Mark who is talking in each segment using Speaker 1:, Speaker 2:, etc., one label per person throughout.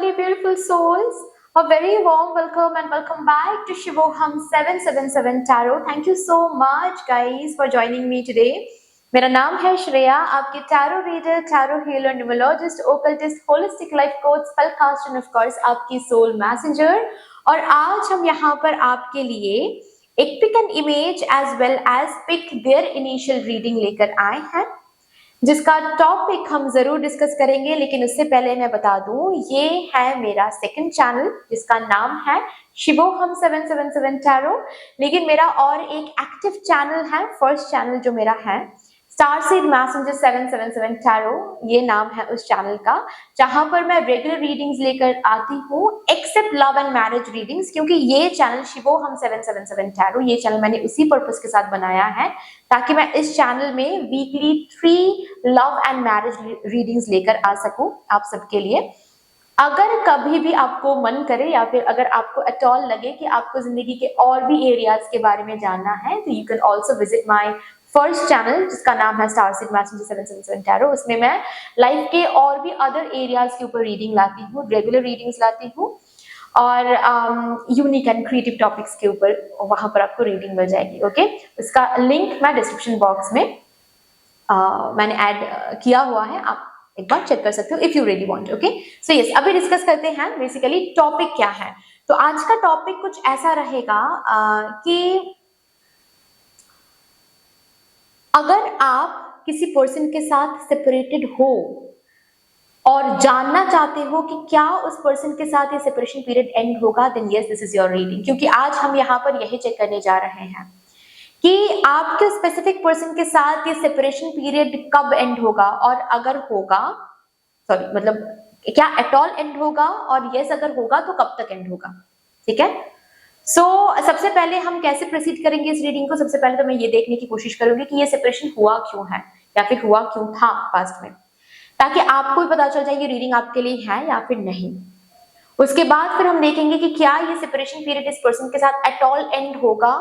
Speaker 1: lovely, beautiful souls. A very warm welcome and welcome back to Shivoham 777 Tarot. Thank you so much, guys, for joining me today. मेरा नाम है श्रेया, आपके tarot reader, tarot healer, numerologist, occultist, holistic life coach, spellcaster and of course आपकी soul messenger. और आज हम यहाँ पर आपके लिए एक pick and image as well as pick their initial reading लेकर आए हैं, जिसका टॉपिक हम जरूर डिस्कस करेंगे। लेकिन उससे पहले मैं बता दूं, ये है मेरा सेकंड चैनल जिसका नाम है शिवोहम 777 टैरो। लेकिन मेरा और एक एक्टिव चैनल है, फर्स्ट चैनल जो मेरा है स्टारसीड मैसेंजर 777 टैरो, ये नाम है उस चैनल का, जहां पर मैं रेगुलर रीडिंग्स लेकर आती हूँ except love and marriage readings. क्योंकि ये चैनल शिवोहम 777 टैरो, ये चैनल मैंने उसी पर्पस के साथ बनाया है ताकि मैं इस चैनल में weekly 3 love and marriage readings लेकर आ सकूं आप सबके लिए। अगर कभी भी आपको मन करे या फिर अगर आपको एट ऑल लगे कि आपको जिंदगी के और भी एरियाज के बारे में जानना है, तो you can also visit my first channel जिसका नाम है स्टारसीड मैसेंजर 777 टैरो। उसमें मैं लाइफ के और भी अदर एरियाज के ऊपर रीडिंग लाती हूँ, रेगुलर रीडिंग्स लाती हूँ और यूनिक एंड क्रिएटिव टॉपिक्स के ऊपर वहां पर आपको रीडिंग मिल जाएगी। ओके, उसका लिंक मैं डिस्क्रिप्शन बॉक्स में मैंने ऐड किया हुआ है, आप एक बार चेक कर सकते हो if you really want. Okay, so yes, अभी डिस्कस करते हैं बेसिकली टॉपिक क्या है। तो आज का टॉपिक कुछ ऐसा रहेगा कि अगर आप किसी पर्सन के साथ सेपरेटेड हो और जानना चाहते हो कि क्या उस पर्सन के साथ ये सेपरेशन पीरियड एंड होगा, then yes, this is your reading. क्योंकि आज हम यहाँ पर यही चेक करने जा रहे हैं कि आपके स्पेसिफिक पर्सन के साथ ये सेपरेशन पीरियड कब एंड होगा, और अगर होगा, सॉरी मतलब क्या एट ऑल एंड होगा, और यस अगर होगा तो कब तक एंड होगा। ठीक है, सबसे पहले हम कैसे प्रोसीड करेंगे इस रीडिंग को। सबसे पहले तो मैं ये देखने की कोशिश करूंगी कि ये सेपरेशन हुआ क्यों है या फिर हुआ क्यों था पास्ट में, ताकि आपको भी पता चल जाए ये रीडिंग आपके लिए है या फिर नहीं। उसके बाद फिर हम देखेंगे कि क्या ये सेपरेशन पीरियड इस पर्सन के साथ एट ऑल एंड होगा,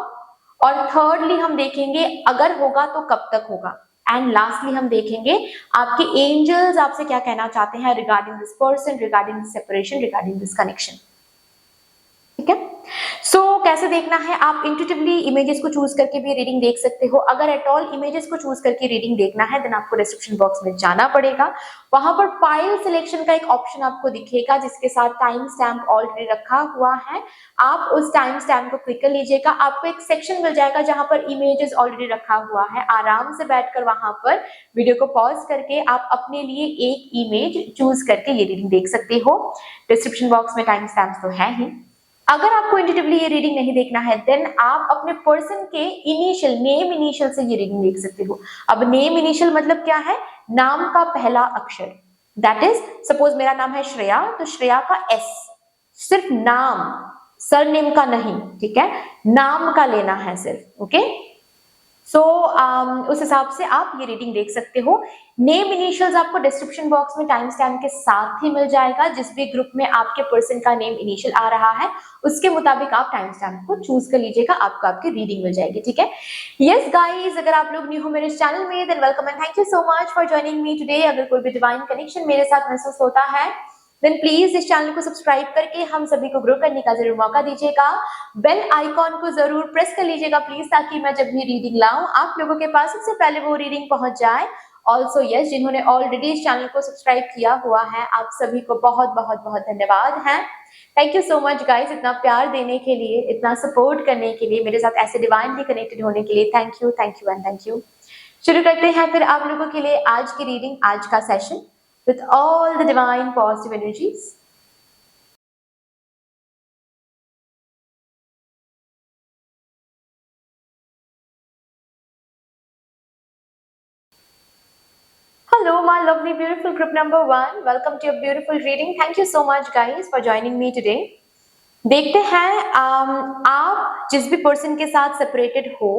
Speaker 1: और थर्डली हम देखेंगे अगर होगा तो कब तक होगा, एंड लास्टली हम देखेंगे आपके एंजल्स आपसे क्या कहना चाहते हैं regarding this person, regarding this separation, regarding this connection. ठीक है, कैसे देखना है, आप इंट्यूटिवली इमेजेस को चूज करके भी रीडिंग देख सकते हो। अगर एट ऑल इमेजेस को चूज करके रीडिंग देखना है, देन आपको डिस्क्रिप्शन बॉक्स में जाना पड़ेगा। वहां पर फाइल सिलेक्शन का एक ऑप्शन आपको दिखेगा जिसके साथ टाइम स्टैम्प ऑलरेडी रखा हुआ है। आप उस टाइम स्टैम्प को क्लिक कर लीजिएगा, आपको एक सेक्शन मिल जाएगा जहां पर इमेजेस ऑलरेडी रखा हुआ है। आराम से बैठकर वहां पर वीडियो को पॉज करके आप अपने लिए एक इमेज चूज करके ये रीडिंग देख सकते हो। डिस्क्रिप्शन बॉक्स में टाइम स्टैम्प तो है ही। अगर आपको इंट्यूटिवली ये रीडिंग नहीं देखना है, देन आप अपने पर्सन के इनिशियल नेम इनिशियल से ये रीडिंग देख सकते हो। अब नेम इनिशियल मतलब क्या है, नाम का पहला अक्षर। दैट इज सपोज मेरा नाम है श्रेया, तो श्रेया का एस, सिर्फ नाम, सरनेम का नहीं। ठीक है, नाम का लेना है सिर्फ। ओके, उस हिसाब से आप ये रीडिंग देख सकते हो। नेम इनिशियल्स आपको डिस्क्रिप्शन बॉक्स में टाइम स्टैम्प के साथ ही मिल जाएगा। जिस भी ग्रुप में आपके पर्सन का नेम इनिशियल आ रहा है उसके मुताबिक आप टाइम स्टैम्प को चूज कर लीजिएगा, आपको आपकी रीडिंग मिल जाएगी। ठीक है, यस गाइज, अगर आप लोग न्यू हो मेरे चैनल में, than welcome and thank you so much for joining me today. अगर कोई भी डिवाइन कनेक्शन मेरे साथ महसूस होता है, देन प्लीज इस चैनल को सब्सक्राइब करके हम सभी को ग्रो करने का जरूर मौका दीजिएगा। बेल आइकॉन को जरूर प्रेस कर लीजिएगा प्लीज, ताकि मैं जब भी रीडिंग लाऊं आप लोगों के पास सबसे पहले वो रीडिंग पहुंच जाए। ऑल्सो यस, जिन्होंने ऑलरेडी इस चैनल को सब्सक्राइब किया हुआ है, आप सभी को बहुत बहुत बहुत धन्यवाद है। Thank you so much guys, इतना प्यार देने के लिए, इतना सपोर्ट करने के लिए, मेरे साथ ऐसे डिवाइनली कनेक्टेड होने के लिए thank you, thank you and thank you. शुरू करते हैं फिर आप लोगों के लिए आज की रीडिंग, आज का session with all the divine positive energies. Hello my lovely beautiful group number 1, welcome to your beautiful reading. Thank you so much guys for joining me today. देखते हैं आप जिस भी पर्सन के साथ सेपरेटेड हो,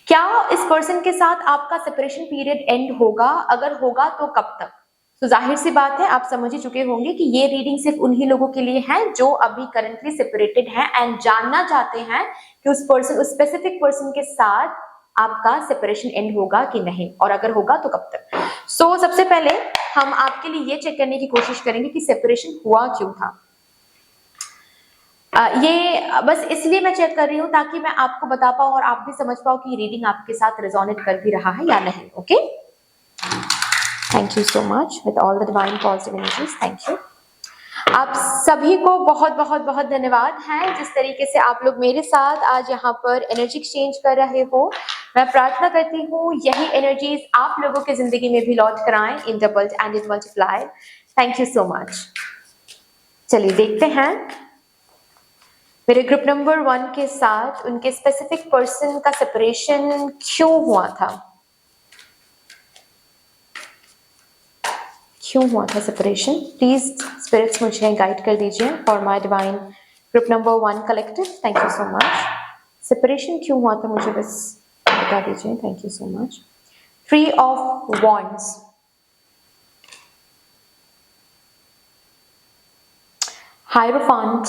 Speaker 1: क्या इस पर्सन के साथ आपका सेपरेशन पीरियड एंड होगा, अगर होगा तो कब तक। तो जाहिर सी बात है, आप समझ ही चुके होंगे कि ये रीडिंग सिर्फ उन्हीं लोगों के लिए है जो अभी करंटली सेपरेटेड हैं एंड जानना चाहते हैं कि उस स्पेसिफिक पर्सन के साथ आपका सेपरेशन एंड होगा कि नहीं, और अगर होगा तो कब तक। सबसे पहले हम आपके लिए ये चेक करने की कोशिश करेंगे कि सेपरेशन हुआ क्यों था। ये बस इसलिए मैं चेक कर रही हूँ ताकि मैं आपको बता पाऊँ और आप भी समझ पाओ कि रीडिंग आपके साथ रेजोनेट कर भी रहा है या नहीं। Okay, thank you so much with all the divine positive energies. Thank you. आप सभी को बहुत बहुत बहुत धन्यवाद है जिस तरीके से आप लोग मेरे साथ आज यहाँ पर एनर्जी एक्सचेंज कर रहे हो। मैं प्रार्थना करती हूँ यही एनर्जीज आप लोगों की जिंदगी में भी लौट कर आए in doubled and in multiplied. Thank you so much. चलिए देखते हैं मेरे ग्रुप नंबर 1 के साथ उनके स्पेसिफिक पर्सन का सेपरेशन क्यों हुआ था, क्यों हुआ था सेपरेशन। प्लीज स्पिरिट्स मुझे गाइड कर दीजिए for my divine group number 1 collective. Thank you so much. Separation क्यों हुआ था मुझे बस बता दीजिए। Thank you so much. 3 of wands, hierophant,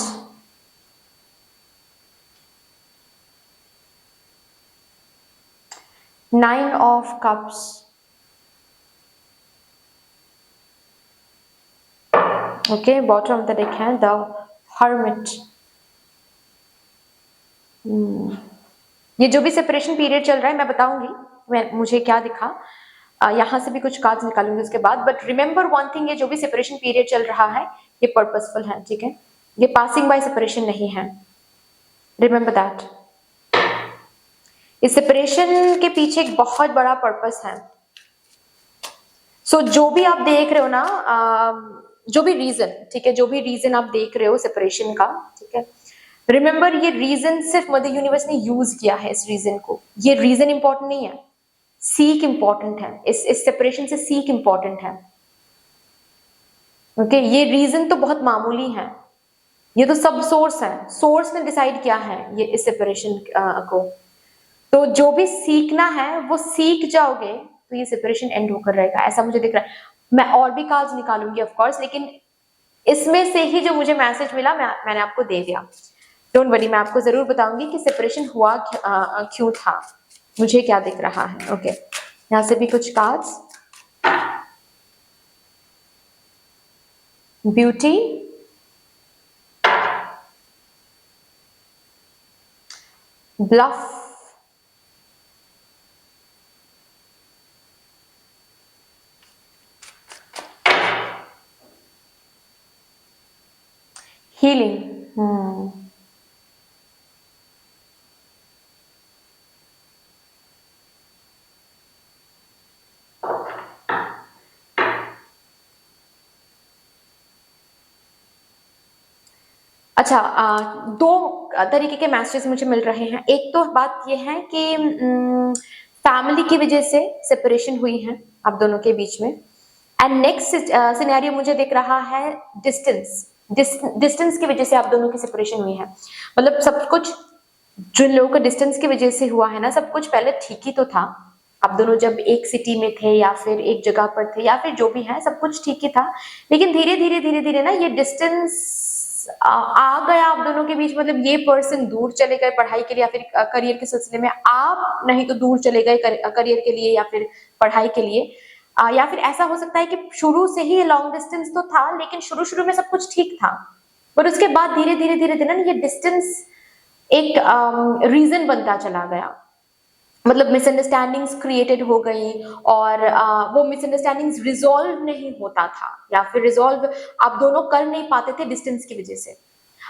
Speaker 1: nine of cups, okay, bottom of the deck है द हर्मिट। ये जो भी सेपरेशन पीरियड चल रहा है मैं बताऊंगी मुझे क्या दिखा, यहाँ से भी कुछ कार्ड्स निकालूंगी उसके बाद। बट रिमेंबर वन थिंग, ये जो भी सेपरेशन पीरियड चल रहा है ये पर्पसफुल है, ठीक है, ये पासिंग बाय सेपरेशन नहीं है। रिमेंबर दैट इस सेपरेशन के पीछे एक बहुत बड़ा पर्पस है। सो जो भी आप देख रहे हो ना, जो भी रीजन, ठीक है, जो भी रीजन आप देख रहे हो सेपरेशन का, ठीक है, रिमेंबर ये रीजन सिर्फ मदर यूनिवर्स ने यूज किया है इस रीजन को। ये रीजन इंपॉर्टेंट नहीं है, सीक इंपॉर्टेंट है। इस सेपरेशन से सीक इंपॉर्टेंट है। ओके, ये रीजन तो बहुत मामूली है, ये तो सब सोर्स है, सोर्स ने डिसाइड किया है ये इस सेपरेशन को। तो जो भी सीखना है वो सीख जाओगे तो ये सेपरेशन एंड होकर रहेगा, ऐसा मुझे दिख रहा है। मैं और भी कार्ड्स निकालूंगी ऑफ कोर्स, लेकिन इसमें से ही जो मुझे मैसेज मिला मैंने आपको दे दिया। डोंट वरी, मैं आपको जरूर बताऊंगी कि सेपरेशन हुआ क्यों था, मुझे क्या दिख रहा है। ओके, यहाँ से भी कुछ कार्ड्स। Beauty, bulb, healing. अच्छा, दो तरीके के मैसेजेस मुझे मिल रहे हैं। एक तो बात यह है कि फैमिली की वजह से सेपरेशन हुई है आप दोनों के बीच में। एंड नेक्स्ट सिनेरियो मुझे दिख रहा है डिस्टेंस की वजह से आप दोनों की सेपरेशन हुई है। मतलब सब कुछ जिन लोगों का डिस्टेंस की वजह से हुआ है ना, सब कुछ पहले ठीक ही तो था। आप दोनों जब एक सिटी में थे या फिर एक जगह पर थे या फिर जो भी है, सब कुछ ठीक ही था। लेकिन धीरे धीरे ना ये डिस्टेंस आ गया आप दोनों के बीच। मतलब ये पर्सन दूर चले गए पढ़ाई के लिए या फिर करियर के सिलसिले में, आप नहीं तो दूर चले गए करियर के लिए या फिर पढ़ाई के लिए। या फिर ऐसा हो सकता है कि शुरू से ही लॉन्ग डिस्टेंस तो था, लेकिन शुरू में सब कुछ ठीक था, पर उसके बाद धीरे धीरे ना ये डिस्टेंस एक रीजन बनता चला गया। मतलब मिसअंडरस्टैंडिंग्स क्रिएटेड हो गई और वो मिसअंडरस्टैंडिंग्स रिजॉल्व नहीं होता था या फिर रिजॉल्व आप दोनों कर नहीं पाते थे डिस्टेंस की वजह से।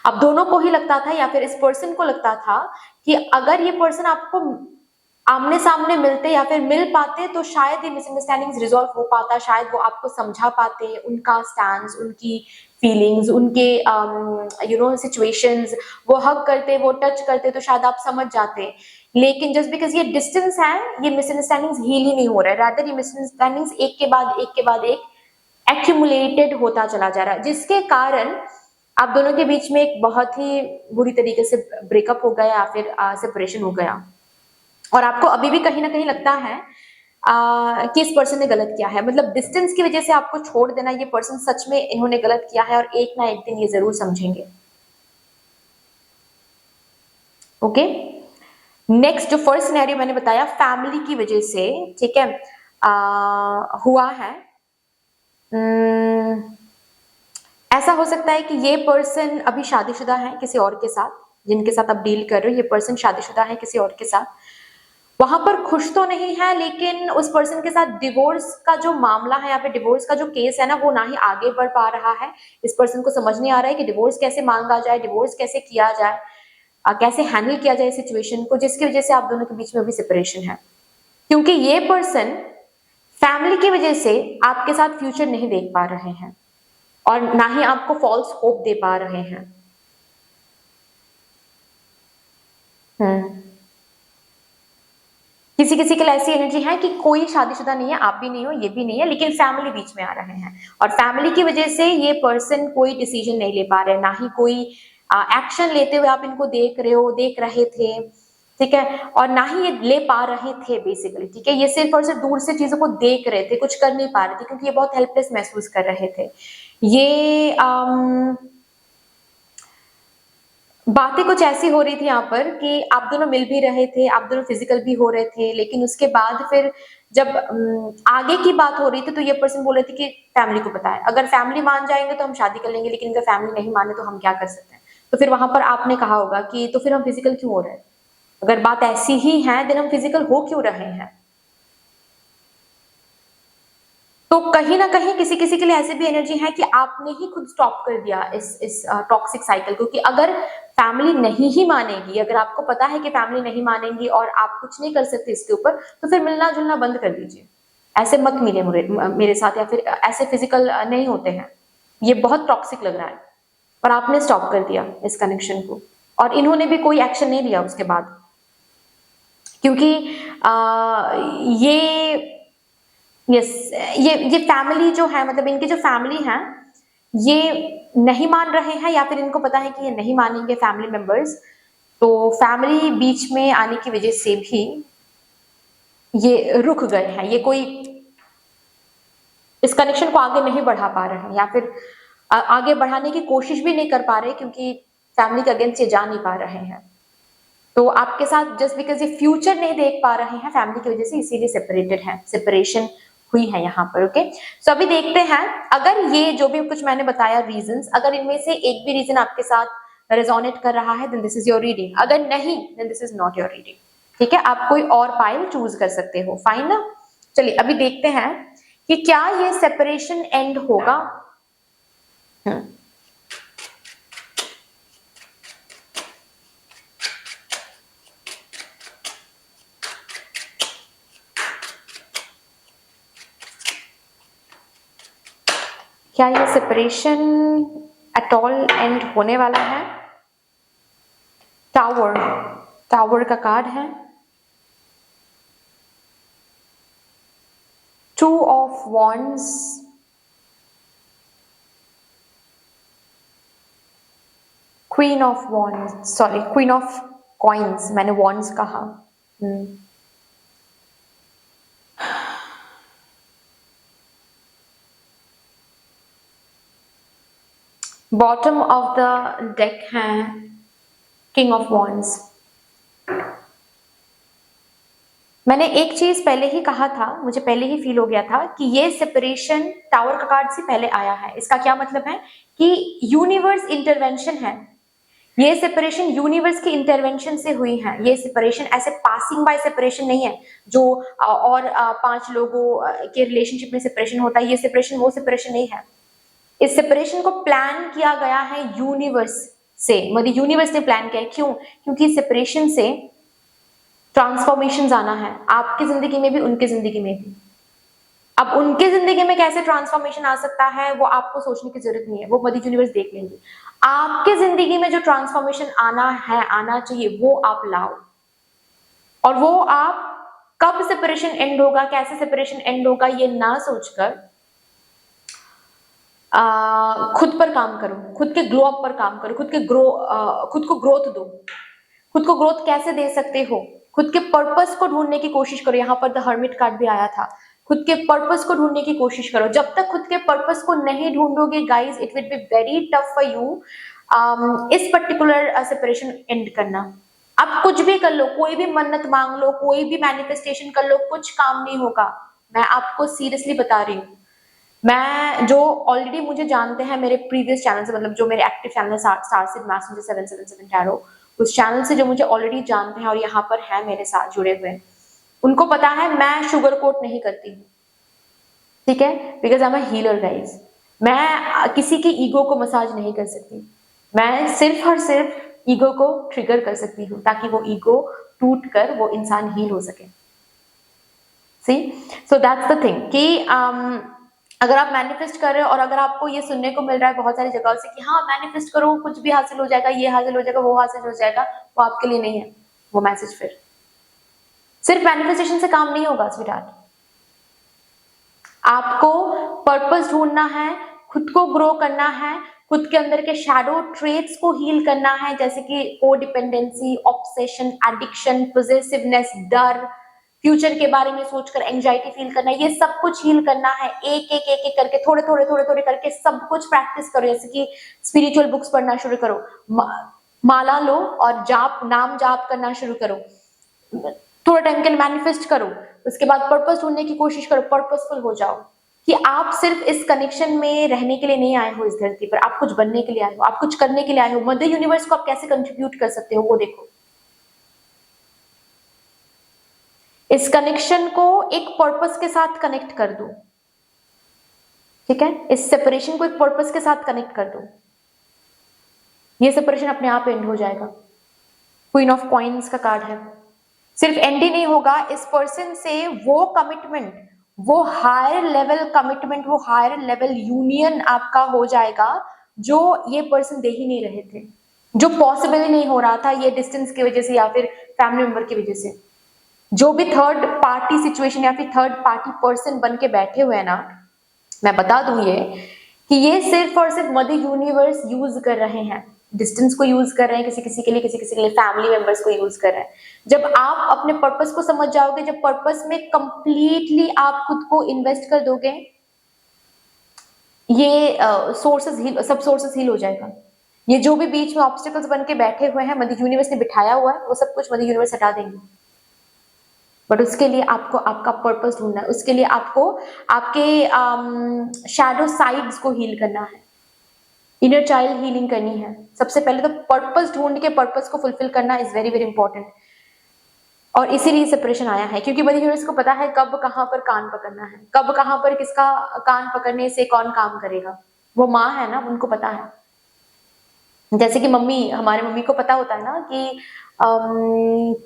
Speaker 1: आप दोनों को ही लगता था या फिर इस पर्सन को लगता था कि अगर ये पर्सन आपको आमने सामने मिलते या फिर मिल पाते तो शायद ये मिसअंडरस्टैंडिंग्स रिजॉल्व हो पाता, शायद वो आपको समझा पाते, उनका स्टैंड्स, उनकी फीलिंग्स, उनके सिचुएशंस, वो हग करते, वो टच करते तो शायद आप समझ जाते। लेकिन जस्ट बिकॉज ये डिस्टेंस है, ये मिसअंडरस्टैंडिंग्स हील ही नहीं हो रहा है, रादर ये मिसअंडरस्टैंडिंग्स एक के बाद एक एक्यूमुलेटेड होता चला जा रहा है, जिसके कारण आप दोनों के बीच में एक बहुत ही बुरी तरीके से ब्रेकअप हो गया या फिर सेपरेशन हो गया। और आपको अभी भी कहीं ना कहीं लगता है कि इस पर्सन ने गलत किया है। मतलब डिस्टेंस की वजह से आपको छोड़ देना, ये पर्सन सच में इन्होंने गलत किया है और एक ना एक दिन ये जरूर समझेंगे। ओके, नेक्स्ट जो फर्स्ट सिनेरियो मैंने बताया फैमिली की वजह से, ठीक है, हुआ है। ऐसा हो सकता है कि ये पर्सन अभी शादीशुदा है किसी और के साथ, जिनके साथ आप डील कर रहे हो, ये पर्सन शादीशुदा है किसी और के साथ, वहां पर खुश तो नहीं है, लेकिन उस पर्सन के साथ डिवोर्स का जो मामला है, या फिर डिवोर्स का जो केस है ना, वो ना ही आगे बढ़ पा रहा है। इस पर्सन को समझ नहीं आ रहा है कि डिवोर्स कैसे मांगा जाए, डिवोर्स कैसे किया जाए, कैसे हैंडल किया जाए सिचुएशन को, जिसकी वजह से आप दोनों के बीच में अभी सेपरेशन है। क्योंकि ये पर्सन फैमिली की वजह से आपके साथ फ्यूचर नहीं देख पा रहे हैं और ना ही आपको फॉल्स होप दे पा रहे हैं। किसी किसी के लिए ऐसी एनर्जी है कि कोई शादीशुदा नहीं है, आप भी नहीं हो, ये भी नहीं है, लेकिन फैमिली बीच में आ रहे हैं और फैमिली की वजह से ये पर्सन कोई डिसीजन नहीं ले पा रहे, ना ही कोई एक्शन लेते हुए आप इनको देख रहे थे, ठीक है, और ना ही ये ले पा रहे थे बेसिकली, ठीक है। ये सिर्फ और सिर्फ दूर से चीजों को देख रहे थे, कुछ कर नहीं पा रहे थे, क्योंकि ये बहुत हेल्पलेस महसूस कर रहे थे। ये बातें कुछ ऐसी हो रही थी यहाँ पर कि आप दोनों मिल भी रहे थे, आप दोनों फिजिकल भी हो रहे थे, लेकिन उसके बाद फिर जब आगे की बात हो रही थी तो ये पर्सन बोल रहे थे कि फैमिली को बताएं, अगर फैमिली मान जाएंगे तो हम शादी कर लेंगे, लेकिन अगर फैमिली नहीं माने तो हम क्या कर सकते हैं। तो फिर वहां पर आपने कहा होगा कि तो फिर हम फिजिकल क्यों हो रहे हैं, अगर बात ऐसी ही है देन हम फिजिकल हो क्यों रहे हैं। तो कहीं ना कहीं किसी किसी के लिए ऐसी भी एनर्जी है कि आपने ही खुद स्टॉप कर दिया इस टॉक्सिक साइकिल को, कि अगर फैमिली नहीं ही मानेगी, अगर आपको पता है कि फैमिली नहीं मानेगी और आप कुछ नहीं कर सकते इसके ऊपर, तो फिर मिलना जुलना बंद कर दीजिए, ऐसे मत मिले मेरे साथ, या फिर ऐसे फिजिकल नहीं होते हैं, ये बहुत टॉक्सिक लग रहा है। पर आपने स्टॉप कर दिया इस कनेक्शन को और इन्होंने भी कोई एक्शन नहीं लिया उसके बाद, क्योंकि ये यस ये फैमिली जो है, मतलब इनकी जो फैमिली है, ये नहीं मान रहे हैं, या फिर इनको पता है कि ये नहीं मानेंगे फैमिली मेंबर्स, तो फैमिली बीच में आने की वजह से भी ये रुक गए हैं, ये कोई इस कनेक्शन को आगे नहीं बढ़ा पा रहे हैं, या फिर आगे बढ़ाने की कोशिश भी नहीं कर पा रहे, क्योंकि फैमिली के अगेंस्ट ये जा नहीं पा रहे हैं। तो आपके साथ जस्ट बिकॉज ये फ्यूचर नहीं देख पा रहे हैं फैमिली की वजह से, इसीलिए सेपरेटेड है, सेपरेशन हुई है यहाँ पर। ओके, सो अभी देखते हैं, अगर ये जो भी कुछ मैंने बताया रीजंस, अगर इनमें से एक भी रीजन आपके साथ रेजोनेट कर रहा है then this is your reading, अगर नहीं then this is not your reading, ठीक है। आप कोई और पाइल चूज कर सकते हो, फाइन ना। चलिए अभी देखते हैं कि क्या ये सेपरेशन एंड होगा। क्या ये सेपरेशन एट ऑल एंड होने वाला है। टावर, टावर का कार्ड है, 2 of wands, queen of wands, sorry queen of coins, मैंने वॉन्ड्स कहा। बॉटम ऑफ द डेक है किंग ऑफ वॉन्ड्स। मैंने एक चीज पहले ही कहा था, मुझे पहले ही फील हो गया था कि ये सेपरेशन टावर का कार्ड से पहले आया है। इसका क्या मतलब है कि यूनिवर्स इंटरवेंशन है, ये सेपरेशन यूनिवर्स की इंटरवेंशन से हुई है। ये सेपरेशन ऐसे पासिंग बाय सेपरेशन नहीं है जो और 5 लोगों के रिलेशनशिप में सेपरेशन होता है, ये सेपरेशन वो सेपरेशन नहीं है। इस सेपरेशन को प्लान किया गया है यूनिवर्स से, मतलब यूनिवर्स ने प्लान किया है। क्यों? क्योंकि सेपरेशन से ट्रांसफॉर्मेशन आना है, आपकी जिंदगी में भी उनकी जिंदगी में भी। अब उनके जिंदगी में कैसे ट्रांसफॉर्मेशन आ सकता है वो आपको सोचने की जरूरत नहीं है, वो मदर यूनिवर्स देख लेंगे। आपके जिंदगी में जो ट्रांसफॉर्मेशन आना है, आना चाहिए, वो आप लाओ। और वो आप कब सेपरेशन एंड होगा, कैसे सेपरेशन एंड होगा, ये ना सोचकर खुद पर काम करो, खुद के ग्लो अप पर काम करो, खुद को ग्रोथ दो। खुद को ग्रोथ कैसे दे सकते हो? खुद के पर्पस को ढूंढने की कोशिश करो। यहाँ पर द हर्मिट कार्ड भी आया था, खुद के पर्पस को ढूंढने की कोशिश करो। जब तक खुद के पर्पस को नहीं ढूंढोगे guys, it will be very tough for you इस पर्टिकुलर सेपरेशन एंड करना। आप कुछ भी कर लो, कोई भी मन्नत मांग लो, कोई भी मैनिफेस्टेशन कर लो, कुछ काम नहीं होगा। मैं आपको सीरियसली बता रही हूँ, मैं जो ऑलरेडी मुझे जानते हैं मेरे प्रीवियस चैनल से, मतलब जो मेरे एक्टिव चैनल है स्टार सीड मैसेंजर 777 टैरो, उस चैनल से जो मुझे ऑलरेडी जानते हैं और यहाँ पर है मेरे साथ जुड़े हुए, उनको पता है मैं शुगर कोट नहीं करती हूँ, ठीक है, because I am a healer guys. मैं किसी की ईगो को मसाज नहीं कर सकती, मैं सिर्फ और सिर्फ ईगो को ट्रिगर कर सकती हूँ ताकि वो ईगो टूट कर वो इंसान हील हो सके। सी, सो दैट्स द थिंग कि अगर आप मैनिफेस्ट कर रहे हो और अगर आपको ये सुनने को मिल रहा है बहुत सारी जगहों से कि हाँ मैनिफेस्ट करो कुछ भी हासिल हो जाएगा, ये हासिल हो जाएगा, वो हासिल हो जाएगा, वो आपके लिए नहीं है वो मैसेज। फिर सिर्फ मैनिफेस्टेशन से काम नहीं होगा स्वीटहार्ट, आपको पर्पस ढूंढना है, खुद को ग्रो करना है, खुद के अंदर के शैडो ट्रेट्स को हील करना है, जैसे कि कोडिपेंडेंसी, ऑब्सेशन, एडिक्शन, पॉसेसिवनेस, डर, फ्यूचर के बारे में सोचकर एंजाइटी फील करना, ये सब कुछ हील करना है। एक एक एक एक करके थोड़े थोड़े थोड़े थोड़े करके सब कुछ प्रैक्टिस करो, जैसे कि स्पिरिचुअल बुक्स पढ़ना शुरू करो, माला लो और जाप, नाम जाप करना शुरू करो, थोड़ा टाइम के लिए मैनिफेस्ट करो, उसके बाद पर्पस ढूंढने की कोशिश करो, पर्पसफुल हो जाओ कि आप सिर्फ इस कनेक्शन में रहने के लिए नहीं आए हो इस धरती पर, आप कुछ बनने के लिए आए हो, आप कुछ करने के लिए आए हो। मदर यूनिवर्स को आप कैसे कंट्रीब्यूट कर सकते हो वो देखो, इस कनेक्शन को एक पर्पस के साथ कनेक्ट कर दो, ठीक है, इस सेपरेशन को एक पर्पस के साथ कनेक्ट कर दो, ये सेपरेशन अपने आप एंड हो जाएगा। क्वीन ऑफ कॉइन्स का कार्ड है, सिर्फ एंड ही नहीं होगा, इस पर्सन से वो कमिटमेंट, वो हायर लेवल कमिटमेंट, वो हायर लेवल यूनियन आपका हो जाएगा जो ये पर्सन दे ही नहीं रहे थे, जो पॉसिबल ही नहीं हो रहा था, ये डिस्टेंस की वजह से या फिर फैमिली मेंबर की वजह से। जो भी थर्ड पार्टी सिचुएशन या फिर थर्ड पार्टी पर्सन बन के बैठे हुए हैं ना, मैं बता दूं ये कि ये सिर्फ और सिर्फ मदर यूनिवर्स यूज कर रहे हैं, डिस्टेंस को यूज कर रहे हैं किसी किसी के लिए, किसी किसी के लिए फैमिली मेंबर्स को यूज कर रहे हैं। जब आप अपने पर्पस को समझ जाओगे, जब पर्पस में कंप्लीटली आप खुद को इन्वेस्ट कर दोगे, ये सोर्सेस हील, सब सोर्सेस हील हो जाएगा। ये जो भी बीच में ऑब्स्टिकल्स बन के बैठे हुए हैं मदर यूनिवर्स ने बिठाया हुआ है, वो सब कुछ मदर यूनिवर्स हटा देंगे। बट उसके लिए आपको आपका पर्पस ढूंढना है, उसके लिए आपको आपके शैडो साइड्स को हील करना है, इनर चाइल्ड हीलिंग करनी है। सबसे पहले तो पर्पस ढूंढ के पर्पस को फुलफिल करना इज वेरी वेरी इंपॉर्टेंट, और इसीलिए सेपरेशन आया है, क्योंकि मदर यूनिवर्स को पता है कब कहाँ पर कान पकड़ना है, कब कहाँ पर किसका कान पकड़ने से कौन काम करेगा। वो माँ है ना, उनको पता है, जैसे कि मम्मी, हमारे मम्मी को पता होता है ना कि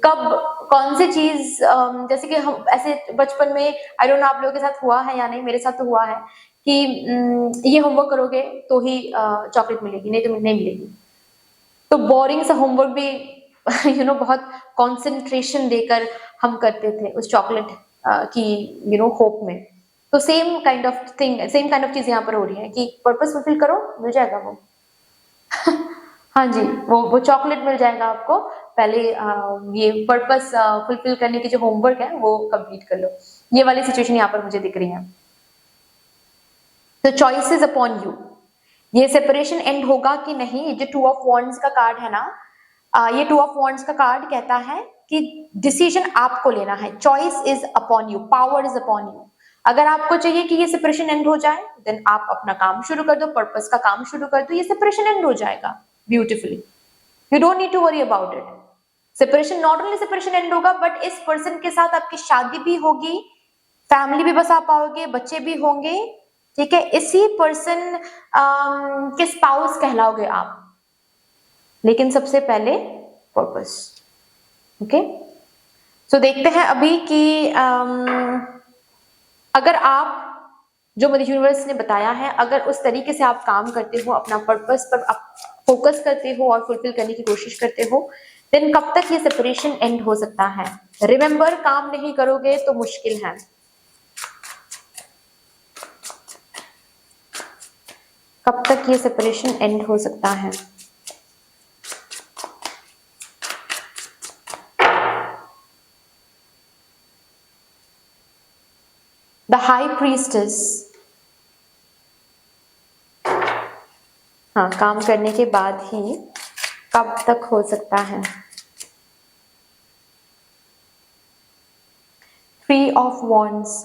Speaker 1: कब कौन सी चीज, जैसे कि हम ऐसे बचपन में, आई डोंट नो आप लोगों के साथ हुआ है या नहीं, मेरे साथ तो हुआ है कि ये होमवर्क करोगे तो ही चॉकलेट मिलेगी, नहीं तो नहीं मिलेगी। तो बोरिंग सा होमवर्क भी यू नो बहुत कंसंट्रेशन देकर हम करते थे उस चॉकलेट की यू नो होप में। तो same kind of thing, same kind of चीज यहाँ पर हो रही है कि पर्पस फुलफिल करो, मिल जाएगा वो हाँ जी, वो चॉकलेट मिल जाएगा आपको, पहले ये पर्पस फुलफिल करने की जो होमवर्क है वो कंप्लीट कर लो। ये वाली सिचुएशन यहाँ पर मुझे दिख रही है। तो चॉइस इज अपॉन यू, ये सेपरेशन एंड होगा कि नहीं। ये जो टू ऑफ वॉन्ड्स का कार्ड है ना, ये टू ऑफ वॉन्ड्स का कार्ड कहता है कि डिसीजन आपको लेना है, choice is upon you, power is upon you. अगर आपको चाहिए कि ये सेपरेशन एंड हो जाए, देन आप अपना काम शुरू कर दो, पर्पस का काम शुरू कर दो, ये सेपरेशन एंड हो जाएगा beautifully. You don't need to worry about it. Separation, not only separation end होगा, बट इस पर्सन के साथ आपकी शादी भी होगी, फैमिली भी बसा पाओगे, बच्चे भी होंगे, ठीक है, इसी पर्सन के स्पाउस कहलाओगे आप। लेकिन सबसे पहले पर्पस, ओके। सो देखते हैं अभी कि अगर आप जो मदर यूनिवर्स ने बताया है, अगर उस तरीके से आप काम करते हो, अपना पर्पस पर आप फोकस करते हो और फुलफिल करने की कोशिश करते हो, देन कब तक ये सेपरेशन एंड हो सकता है। रिमेंबर, काम नहीं करोगे तो मुश्किल है। कब तक ये सेपरेशन एंड हो सकता है। द हाई प्रीस्टेस, हाँ, काम करने के बाद ही कब तक हो सकता है। 3 of wands,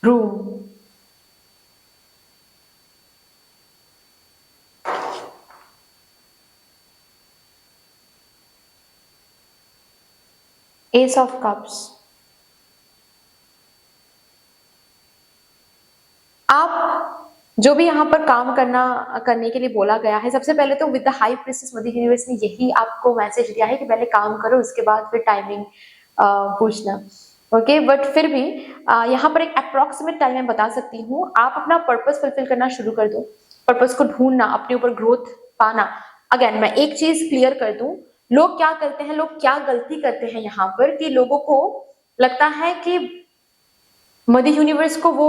Speaker 1: room, S of cups. आप जो भी यहाँ पर काम करने के लिए बोला गया है, सबसे पहले तो with the high princess mother universe ने यही आपको मैसेज दिया है कि पहले काम करो, उसके बाद फिर टाइमिंग पूछना। ओके, बट फिर भी यहाँ पर एक अप्रोक्सीमेट टाइम मैं बता सकती हूँ। आप अपना पर्पस फुलफिल करना शुरू कर दो, पर्पस को ढूंढना, अपने ऊपर ग्रोथ पाना। अगेन मैं एक चीज क्लियर कर दूं, लोग क्या करते हैं, लोग क्या गलती करते हैं यहाँ पर कि लोगों को लगता है कि मदर यूनिवर्स को वो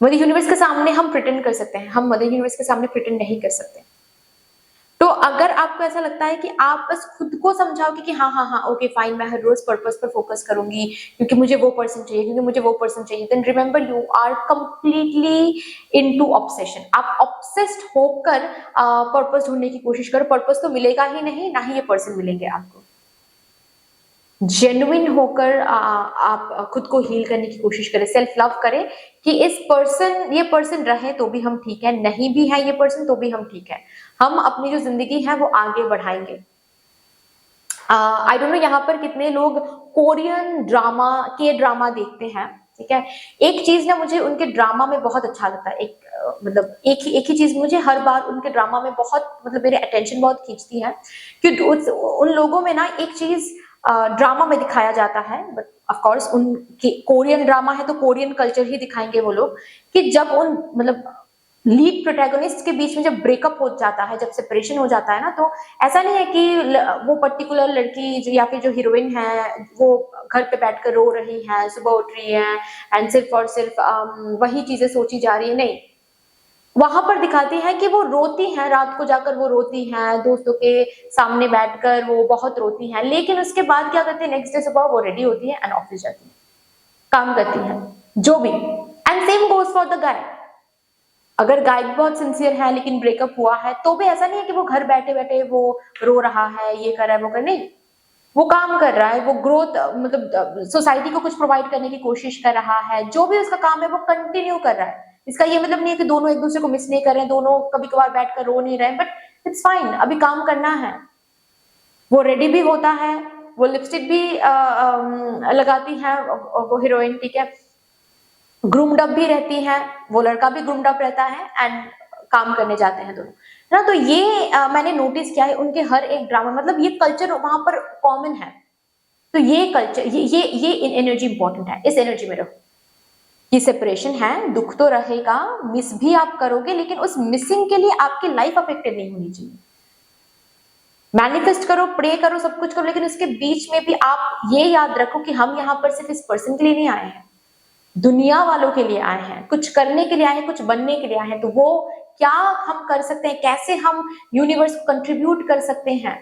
Speaker 1: मदर यूनिवर्स के सामने हम प्रिटेंड कर सकते हैं, हम मदर यूनिवर्स के सामने प्रिटेंड नहीं कर सकते। तो अगर आपको ऐसा लगता है कि आप बस खुद को समझाओगे कि हाँ हाँ हाँ ओके फाइन, मैं हर रोज पर्पस पर फोकस करूंगी क्योंकि मुझे वो पर्सन चाहिए, क्योंकि मुझे वो पर्सन चाहिए, then remember you are completely into obsession. आप ऑब्सेस्ड होकर पर्पस ढूंढने की कोशिश करो, पर्पस तो मिलेगा ही नहीं, ना ही ये पर्सन मिलेंगे आपको। जेन्युइन होकर आप खुद को हील करने की कोशिश करें, सेल्फ लव करें कि ये पर्सन रहे तो भी हम ठीक है, नहीं भी है ये पर्सन तो भी हम ठीक है, हम अपनी जो जिंदगी है वो आगे बढ़ाएंगे। आई डोंट नो यहाँ पर कितने लोग कोरियन ड्रामा के ड्रामा देखते हैं, ठीक है। एक चीज ना मुझे उनके ड्रामा में बहुत अच्छा लगता है, मतलब एक ही चीज मुझे हर बार उनके ड्रामा में बहुत, मतलब मेरे अटेंशन बहुत खींचती है कि उन लोगों में ना एक चीज ड्रामा में दिखाया जाता है, बट ऑफ कोर्स उनके कोरियन ड्रामा है तो कोरियन कल्चर ही दिखाएंगे वो लोग, कि जब उन मतलब लीड प्रोटैगनिस्ट के बीच में जब ब्रेकअप हो जाता है, जब सेपरेशन हो जाता है ना, तो ऐसा नहीं है कि वो पर्टिकुलर लड़की या फिर जो हीरोइन है वो घर पे बैठकर रो रही है, सुबह उठ रही है एंड सिर्फ और सिर्फ वही चीजें सोची जा रही है, नहीं। वहां पर दिखाती है कि वो रोती हैं, रात को जाकर वो रोती हैं, दोस्तों के सामने बैठकर वो बहुत रोती हैं, लेकिन उसके बाद क्या करती है, नेक्स्ट डे सुबह वो रेडी होती है एंड ऑफिस जाती है, काम करती है, जो भी। And same goes for the guy. अगर गाय भी बहुत सिंसियर है लेकिन ब्रेकअप हुआ है तो भी ऐसा नहीं है कि वो घर बैठे बैठे वो रो रहा है, ये कर रहा है, वो कर, नहीं, वो काम कर रहा है, वो ग्रोथ मतलब सोसाइटी को कुछ प्रोवाइड करने की कोशिश कर रहा है, जो भी उसका काम है वो कंटिन्यू कर रहा है। इसका ये मतलब नहीं है कि दोनों एक दूसरे को मिस नहीं कर रहे हैं, दोनों कभी कभार बैठकर रो नहीं रहे हैं, बट इट्स फाइन, अभी काम करना है। वो रेडी भी होता है, वो लिपस्टिक भी लगाती है वो हीरोइन, ठीक है, ग्रूम्ड अप भी रहती है, वो लड़का भी ग्रूम्ड अप रहता है एंड काम करने जाते हैं दोनों, है ना। तो ये मैंने नोटिस किया है उनके हर एक ड्रामा, मतलब ये कल्चर वहां पर कॉमन है। तो ये कल्चर, ये एनर्जी इंपॉर्टेंट है, इस एनर्जी में रहो। ये सेपरेशन है, दुख तो रहेगा, मिस भी आप करोगे, लेकिन उस मिसिंग के लिए आपकी लाइफ अफेक्टेड नहीं होनी चाहिए। मैनिफेस्ट करो, प्रे करो, सब कुछ करो, लेकिन उसके बीच में भी आप ये याद रखो कि हम यहाँ पर सिर्फ इस पर्सन के लिए नहीं आए हैं, दुनिया वालों के लिए आए हैं, कुछ करने के लिए आए हैं, कुछ बनने के लिए आए हैं। तो वो क्या हम कर सकते हैं, कैसे हम यूनिवर्स को कंट्रीब्यूट कर सकते हैं,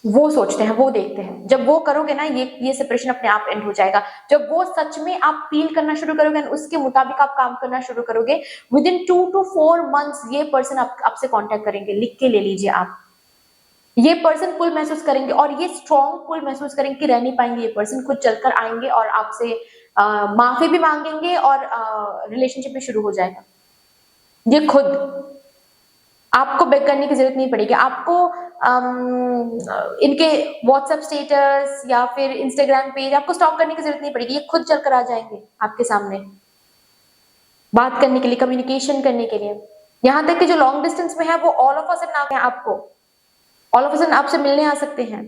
Speaker 1: वो सोचते हैं, वो देखते हैं। जब वो करोगे ना, ये सेपरेशन अपने आप एंड हो जाएगा। जब वो सच में आप फील करना शुरू करोगे, उसके मुताबिक आप काम करना शुरू करोगे, विद इन 2 to 4 मंथ्स ये पर्सन आपसे कांटेक्ट करेंगे। लिख के ले लीजिए आप, ये पर्सन पुल महसूस करेंगे, और ये स्ट्रॉन्ग पुल महसूस करेंगे कि रह नहीं पाएंगे, ये पर्सन खुद चलकर आएंगे और आपसे माफी भी मांगेंगे और रिलेशनशिप में शुरू हो जाएगा। ये खुद, आपको बेग करने की जरूरत नहीं पड़ेगी, आपको इनके व्हाट्सएप स्टेटस या फिर इंस्टाग्राम पेज आपको स्टॉक करने की जरूरत नहीं पड़ेगी, ये खुद चलकर आ जाएंगे आपके सामने बात करने के लिए, कम्युनिकेशन करने के लिए। यहाँ तक कि जो लॉन्ग डिस्टेंस में है वो ऑल ऑफ अ सडन आपको ऑल ऑफ अ सडन आपसे मिलने आ सकते हैं।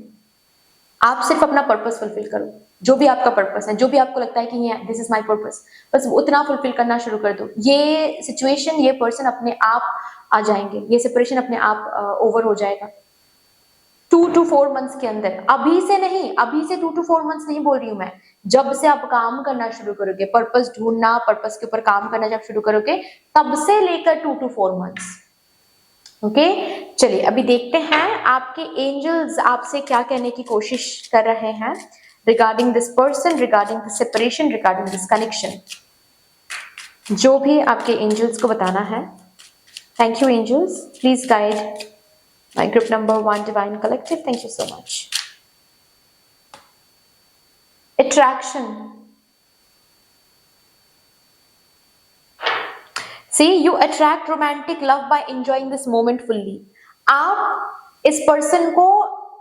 Speaker 1: आप सिर्फ अपना पर्पस फुलफिल करो, जो भी आपका पर्पस है, जो भी आपको लगता है कि ये दिस इज माय पर्पस, बस उतना फुलफिल करना शुरू कर दो। ये सिचुएशन, ये पर्सन अपने आप आ जाएंगे, ये सेपरेशन अपने आप ओवर हो जाएगा 2 to 4 मंथ्स के अंदर। अभी से नहीं, अभी से 2 to 4 मंथ्स नहीं बोल रही हूं मैं, जब से आप काम करना शुरू करोगे, पर्पस ढूंढना, पर्पस के ऊपर काम करना जब शुरू करोगे, तब से लेकर 2 to 4 मंथ्स। ओके, चलिए अभी देखते हैं आपके एंजल्स आपसे क्या कहने की कोशिश कर रहे हैं regarding this person, regarding this separation, regarding this connection. जो भी आपके एंजल्स को बताना है। Thank you angels, please guide my group number 1 divine collective, thank you so much. Attraction, See, you attract romantic love by enjoying this moment fully. आप इस person को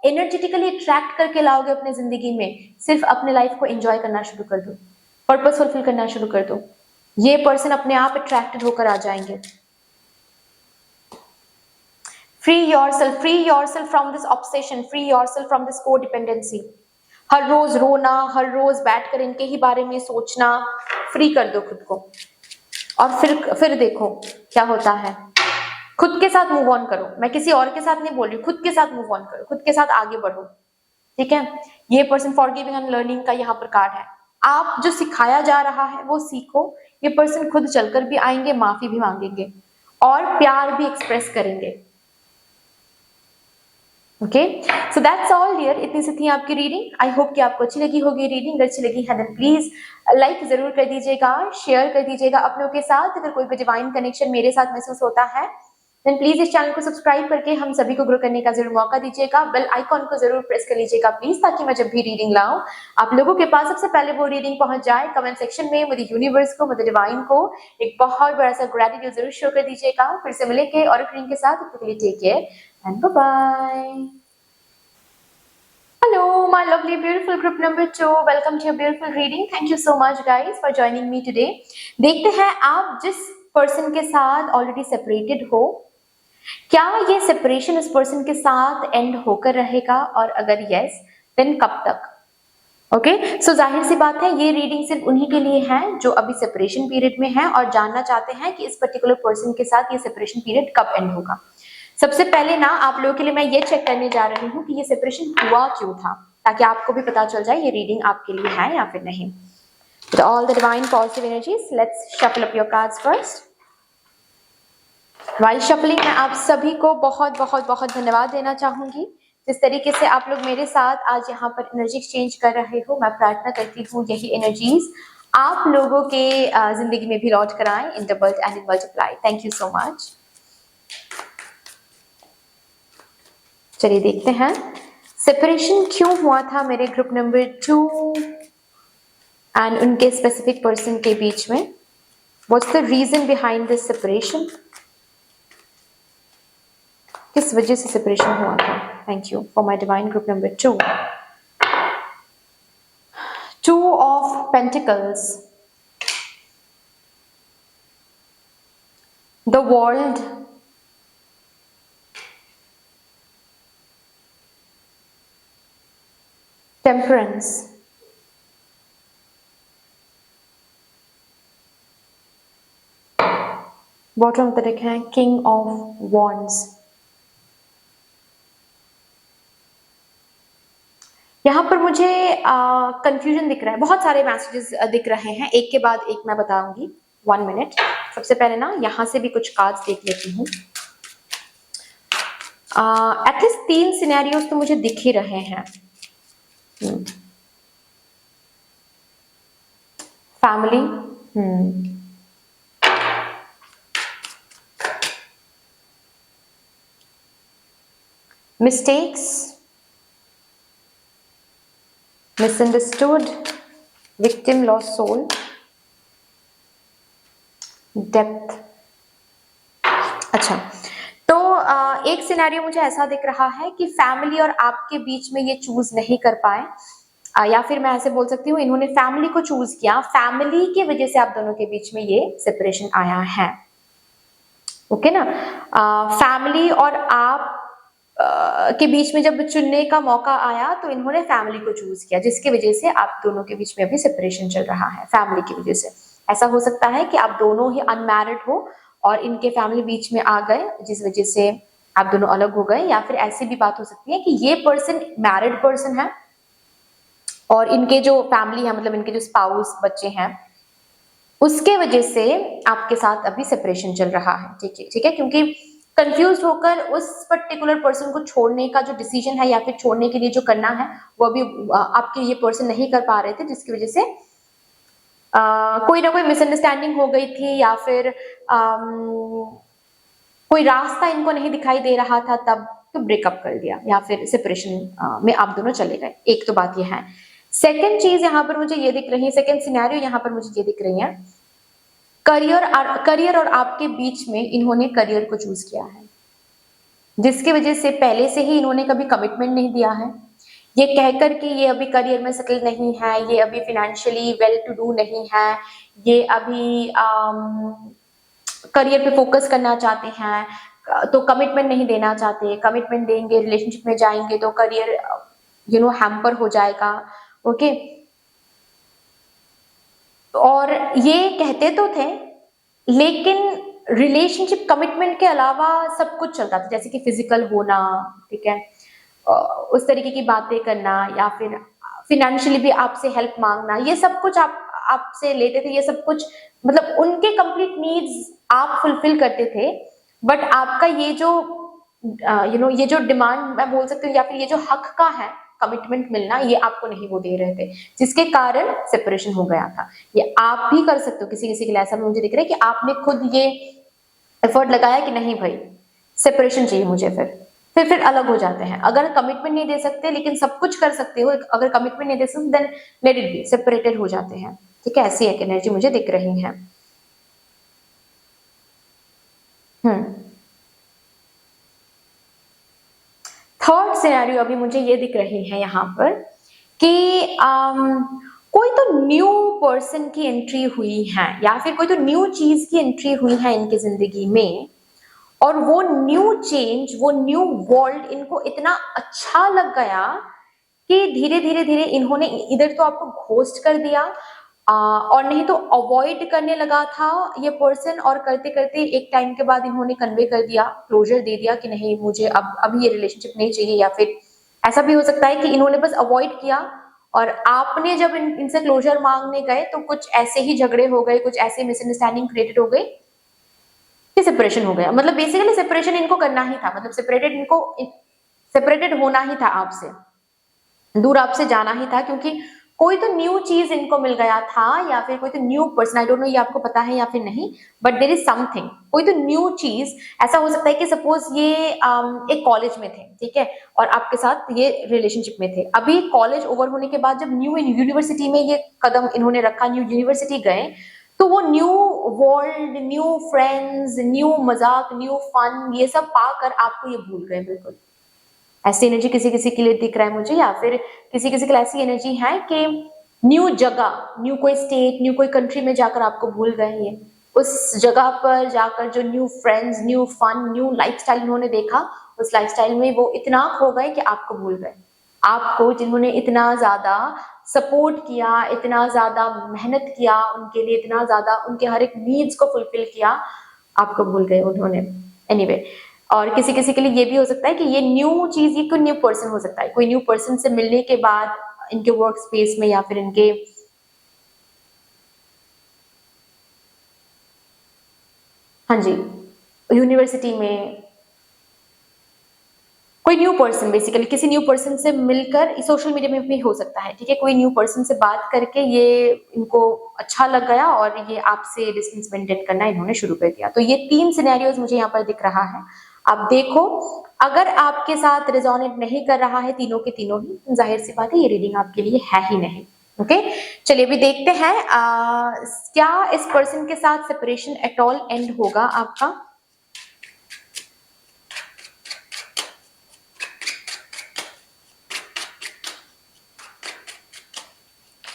Speaker 1: energetically attract करके लाओगे अपने जिंदगी में, सिर्फ अपने लाइफ को एंजॉय करना शुरू कर दो, पर्पस फुलफिल करना शुरू कर दो, ये पर्सन अपने आप अट्रैक्टेड होकर आ जाएंगे। Free yourself from this obsession, free yourself from this codependency. हर रोज रोना, हर रोज बैठकर इनके ही बारे में सोचना, फ्री कर दो खुद को, और फिर देखो क्या होता है। खुद के साथ मूव ऑन करो, मैं किसी और के साथ नहीं बोल रही, खुद के साथ मूव ऑन करो, खुद के साथ आगे बढ़ो, ठीक है। ये पर्सन फॉरगिविंग एंड लर्निंग का यहाँ पर कार्ड है। आप जो सिखाया जा रहा है वो सीखो। ये पर्सन खुद चलकर भी आएंगे, माफी भी मांगेंगे और प्यार भी एक्सप्रेस करेंगे। Okay, so that's all dear. इतनी सी थी आपकी रीडिंग। आई होप कि आपको अच्छी लगी होगी रीडिंग। अगर अच्छी लगी है देन प्लीज लाइक जरूर कर दीजिएगा, शेयर कर दीजिएगा अपनों के साथ। अगर कोई भी डिवाइन कनेक्शन मेरे साथ महसूस होता है देन प्लीज इस चैनल को सब्सक्राइब करके हम सभी को ग्रो करने का जरूर मौका दीजिएगा। बेल आइकॉन को जरूर प्रेस कर लीजिएगा प्लीज, ताकि मैं जब भी रीडिंग लाऊं आप लोगों के पास सबसे पहले वो रीडिंग पहुंच जाए। कमेंट सेक्शन में मुझे यूनिवर्स को, मुझे डिवाइन को एक बहुत बड़ा सा ग्रेटिट्यूड जरूर शो कर दीजिएगा। फिर से मिलेंगे और एक रीडिंग के साथ, तब तक के लिए take care and bye bye. Hello, my lovely beautiful group number 2. Welcome to your beautiful reading. Thank you so much guys for joining me today. देखते हैं आप जिस पर्सन के साथ ऑलरेडी सेपरेटेड हो, क्या ये सेपरेशन उस पर्सन के साथ एंड होकर रहेगा, और अगर यस देन कब तक। ओके, सो जाहिर सी बात है ये रीडिंग सिर्फ उन्हीं के लिए है जो अभी सेपरेशन पीरियड में है और जानना चाहते हैं कि इस पर्टिकुलर पर्सन के साथ ये सेपरेशन पीरियड कब एंड होगा। सबसे पहले ना आप लोगों के लिए मैं ये चेक करने जा रही हूँ कि ये सेपरेशन हुआ क्यों था, ताकि आपको भी पता चल जाए ये रीडिंग आपके लिए है या फिर नहीं। With all the divine positive energies, let's shuffle up your cards first. While shuffling, मैं आप सभी को बहुत बहुत बहुत धन्यवाद देना चाहूंगी जिस तरीके से आप लोग मेरे साथ आज यहाँ पर एनर्जी एक्सचेंज कर रहे हो। मैं प्रार्थना करती हूँ यही एनर्जीज आप लोगों के जिंदगी में भी लौट कर आए in doubled and in multiply. Thank you so much. चलिए देखते हैं सेपरेशन क्यों हुआ था मेरे ग्रुप नंबर 2 एंड उनके स्पेसिफिक पर्सन के बीच में। What's the reason behind this separation, किस वजह से सेपरेशन हुआ था। Thank you for my divine group number 2। 2 of pentacles, the world, temperance, bottom पर लिखा है किंग ऑफ वॉन्ड्स। यहाँ पर मुझे कंफ्यूजन दिख रहा है, बहुत सारे मैसेजेस दिख रहे हैं, एक के बाद एक मैं बताऊंगी। 1 मिनट। सबसे पहले ना यहाँ से भी कुछ कार्ड्स देख लेती हूँ। एटलीस्ट 3 सिनेरियोस तो मुझे दिख ही रहे हैं। Family, mistakes, misunderstood, victim, lost soul, depth। अच्छा, तो एक सिनेरियो मुझे ऐसा दिख रहा है कि फैमिली और आपके बीच में ये चूज नहीं कर पाए, या फिर मैं ऐसे बोल सकती हूँ इन्होंने फैमिली को चूज किया, फैमिली की वजह से आप दोनों के बीच में ये सेपरेशन आया है। ओके ना, फैमिली और आप के बीच में जब चुनने का मौका आया तो इन्होंने फैमिली को चूज किया, जिसकी वजह से आप दोनों के बीच में अभी सेपरेशन चल रहा है फैमिली की वजह से। ऐसा हो सकता है कि आप दोनों ही अनमैरिड हो और इनके फैमिली बीच में आ गए जिस वजह से आप दोनों अलग हो गए, या फिर ऐसी भी बात हो सकती है कि ये पर्सन मैरिड पर्सन है और इनके जो फैमिली है, मतलब इनके जो स्पाउस बच्चे हैं, उसके वजह से आपके साथ अभी सेपरेशन चल रहा है। ठीक है, क्योंकि कंफ्यूज होकर उस पर्टिकुलर पर्सन को छोड़ने का जो डिसीजन है या फिर छोड़ने के लिए जो करना है वो अभी आपके ये पर्सन नहीं कर पा रहे थे, जिसकी वजह से कोई ना कोई मिसअंडरस्टैंडिंग हो गई थी, या फिर कोई रास्ता इनको नहीं दिखाई दे रहा था, तब तो ब्रेकअप कर दिया या फिर सेपरेशन में आप दोनों चले गए। एक तो बात ये है। सेकेंड चीज यहाँ पर मुझे ये दिख रही है, सेकेंड सिनेरियो यहाँ पर मुझे ये दिख रही है करियर और आपके बीच में इन्होंने करियर को चूज किया है, जिसकी वजह से पहले से ही इन्होंने कभी कमिटमेंट नहीं दिया है। ये कहकर कि ये अभी करियर में सेटल नहीं है, ये अभी फाइनेंशियली वेल टू डू नहीं है, ये अभी करियर पे फोकस करना चाहते हैं, तो कमिटमेंट नहीं देना चाहते। कमिटमेंट देंगे, रिलेशनशिप में जाएंगे तो करियर हैम्पर हो जाएगा। ओके, और ये कहते तो थे, लेकिन रिलेशनशिप कमिटमेंट के अलावा सब कुछ चलता था, जैसे कि फिजिकल होना, ठीक है, उस तरीके की बातें करना, या फिर फिनेंशियली भी आपसे हेल्प मांगना, ये सब कुछ आपसे लेते थे। ये सब कुछ मतलब उनके कंप्लीट नीड्स आप फुलफिल करते थे, बट आपका ये जो ये जो डिमांड मैं बोल सकती हूँ, या फिर ये जो हक का है कमिटमेंट मिलना, ये आपको नहीं वो दे रहे थे, जिसके कारण सेपरेशन हो गया था। ये आप भी कर सकते हो, किसी किसी के लिए ऐसा मुझे दिख रहा है कि आपने खुद ये एफर्ट लगाया कि नहीं भाई सेपरेशन चाहिए मुझे, फिर अलग हो जाते हैं। अगर कमिटमेंट नहीं दे सकते लेकिन सब कुछ कर सकते हो, अगर कमिटमेंट नहीं दे सकते then let it be, separated हो जाते हैं। ठीक है, ऐसी एक एनर्जी मुझे दिख रही है। थर्ड सिनेरियो अभी मुझे ये दिख रही है यहाँ पर कि कोई तो न्यू पर्सन की एंट्री हुई है, या फिर कोई तो न्यू चीज की एंट्री हुई है इनकी जिंदगी में, और वो न्यू चेंज, वो न्यू वर्ल्ड इनको इतना अच्छा लग गया कि धीरे धीरे धीरे इन्होंने इधर तो आपको घोस्ट कर दिया, और नहीं तो अवॉइड करने लगा था ये पर्सन, और करते करते एक टाइम के बाद इन्होंने कन्वे कर दिया, क्लोजर दे दिया कि नहीं मुझे अब ये रिलेशनशिप नहीं चाहिए। या फिर ऐसा भी हो सकता है कि इन्होंने बस अवॉइड किया, और आपने जब इनसे क्लोजर मांगने गए तो कुछ ऐसे ही झगड़े हो गए, कुछ ऐसे मिसअंडरस्टैंडिंग क्रिएटेड हो गई कि सेपरेशन हो गया। मतलब बेसिकली सेपरेशन इनको करना ही था, मतलब सेपरेटेड होना ही था आपसे, दूर आपसे जाना ही था, क्योंकि कोई तो न्यू चीज इनको मिल गया था, या फिर कोई तो new person, I don't know ये आपको पता है या फिर नहीं, बट देयर इज समथिंग, कोई तो न्यू चीज। ऐसा हो सकता है कि सपोज ये एक कॉलेज में थे, ठीक है, और आपके साथ ये रिलेशनशिप में थे। अभी कॉलेज ओवर होने के बाद जब न्यू यूनिवर्सिटी में ये कदम इन्होंने रखा, न्यू यूनिवर्सिटी गए, तो वो new world, new friends, new मजाक, न्यू फन, ये सब पाकर आपको ये भूल गए बिल्कुल। ऐसी एनर्जी किसी किसी के लिए दिख रहा है मुझे, या फिर किसी किसी के लिए ऐसी एनर्जी है कि न्यू जगह, न्यू कोई स्टेट, न्यू कोई कंट्री में जाकर आपको भूल गए। ये उस जगह पर जाकर जो new friends, new fun, new lifestyle उन्होंने देखा, उस लाइफस्टाइल में वो इतना खो गए कि आपको भूल गए। आपको जिन्होंने इतना ज्यादा सपोर्ट किया, इतना ज्यादा मेहनत किया उनके लिए, इतना ज्यादा उनके हर एक नीड्स को फुलफिल किया, आपको भूल गए उन्होंने। एनीवे, और किसी किसी के लिए ये भी हो सकता है कि ये न्यू चीज, ये कोई न्यू पर्सन हो सकता है, कोई न्यू पर्सन से मिलने के बाद इनके वर्क स्पेस में, या फिर इनके हाँ जी यूनिवर्सिटी में, कोई न्यू पर्सन, बेसिकली किसी न्यू पर्सन से मिलकर, सोशल मीडिया में भी हो सकता है, ठीक है, कोई न्यू पर्सन से बात करके ये इनको अच्छा लग गया और ये आपसे डिस्टेंस मेंटेन करना इन्होंने शुरू कर दिया। तो ये 3 सिनेरियोज मुझे यहाँ पर दिख रहा है। आप देखो, अगर आपके साथ रिजोनेट नहीं कर रहा है तीनों के तीनों ही, जाहिर सी बात है ये रीडिंग आपके लिए है ही नहीं। ओके, चलिए अभी देखते हैं क्या इस पर्सन के साथ सेपरेशन एट ऑल एंड होगा आपका।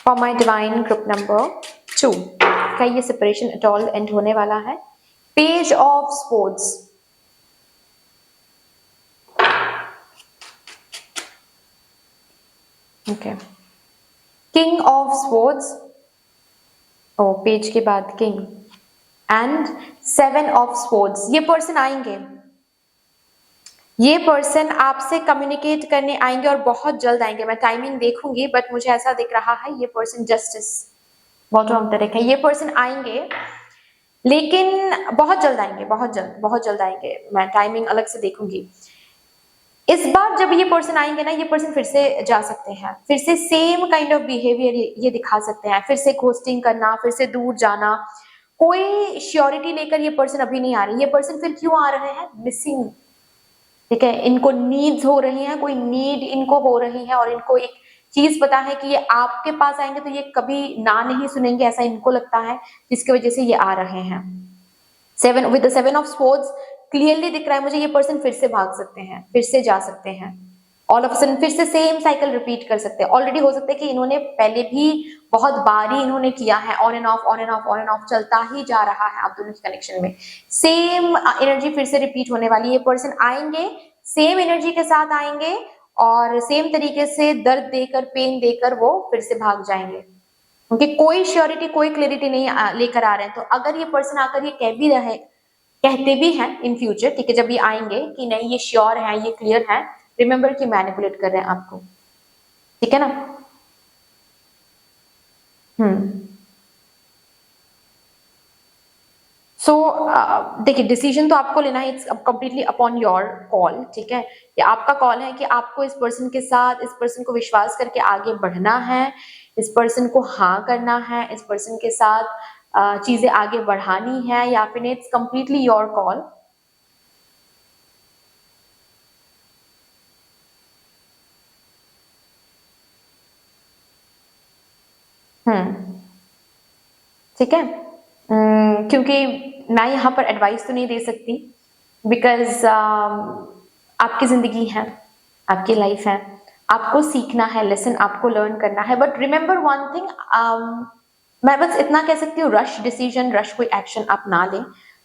Speaker 1: For my divine group number 2, क्या ये सेपरेशन एट ऑल एंड होने वाला है? Page of sports, okay, king of sports, ओ पेज के बाद किंग, एंड 7 ऑफ स्पोर्ट्स। ये पर्सन आएंगे, ये पर्सन आपसे कम्युनिकेट करने आएंगे और बहुत जल्द आएंगे। मैं टाइमिंग देखूंगी बट मुझे ऐसा दिख रहा है ये person justice bottom of the deck है। ये पर्सन आएंगे लेकिन बहुत जल्द आएंगे, बहुत जल्द आएंगे। मैं टाइमिंग अलग से देखूंगी। इस बार जब ये पर्सन आएंगे ना, ये पर्सन फिर से जा सकते हैं, फिर से सेम काइंड ऑफ बिहेवियर ये दिखा सकते हैं, फिर से घोस्टिंग करना, फिर से दूर जाना। कोई श्योरिटी लेकर ये पर्सन अभी नहीं आ रही। ये पर्सन फिर क्यों आ रहे हैं? मिसिंग, ठीक है, इनको नीड्स हो रही हैं, कोई नीड इनको हो रही है और इनको एक चीज पता है कि ये आपके पास आएंगे तो ये कभी ना नहीं सुनेंगे, ऐसा इनको लगता है, जिसकी वजह से ये आ रहे हैं। With the 7 of sports clearly दिख रहा है मुझे ये पर्सन फिर से भाग सकते हैं, फिर से जा सकते हैं, ऑल ऑफ सडन फिर से सेम साइकिल रिपीट कर सकते हैं। ऑलरेडी हो सकता है कि इन्होंने पहले भी बहुत बार ही इन्होंने किया है, on end of on end of on end of चलता ही जा रहा है आप दोनों के कनेक्शन में। सेम एनर्जी फिर से रिपीट होने वाली है। ये पर्सन आएंगे, सेम एनर्जी के साथ आएंगे और सेम तरीके से दर्द देकर, पेन देकर वो फिर से भाग जाएंगे, क्योंकि कोई श्योरिटी, कोई क्लैरिटी नहीं लेकर आ रहे हैं। तो अगर ये पर्सन आकर ये कह भी रहे, कहते भी हैं इन फ्यूचर, ठीक है, जब ये आएंगे कि नहीं ये श्योर है, ये क्लियर है, रिमेंबर कि मैनिपुलेट कर रहे हैं आपको, ठीक है ना। सो देखिए, डिसीजन तो आपको लेना है, it's completely upon your call, ठीक है। ये आपका कॉल है कि आपको इस पर्सन के साथ, इस पर्सन को विश्वास करके आगे बढ़ना है, इस पर्सन को हाँ करना है, इस पर्सन के साथ चीजें आगे बढ़ानी है, या फिर इट्स कंप्लीटली योर कॉल। ठीक है। क्योंकि मैं यहाँ पर एडवाइस तो नहीं दे सकती, बिकॉज आपकी जिंदगी है, आपकी लाइफ है, आपको सीखना है, लेसन आपको लर्न करना है। बट रिमेंबर वन थिंग, मैं बस इतना कह सकती हूँ, रश डिसीजन, रश कोई एक्शन आप ना लें।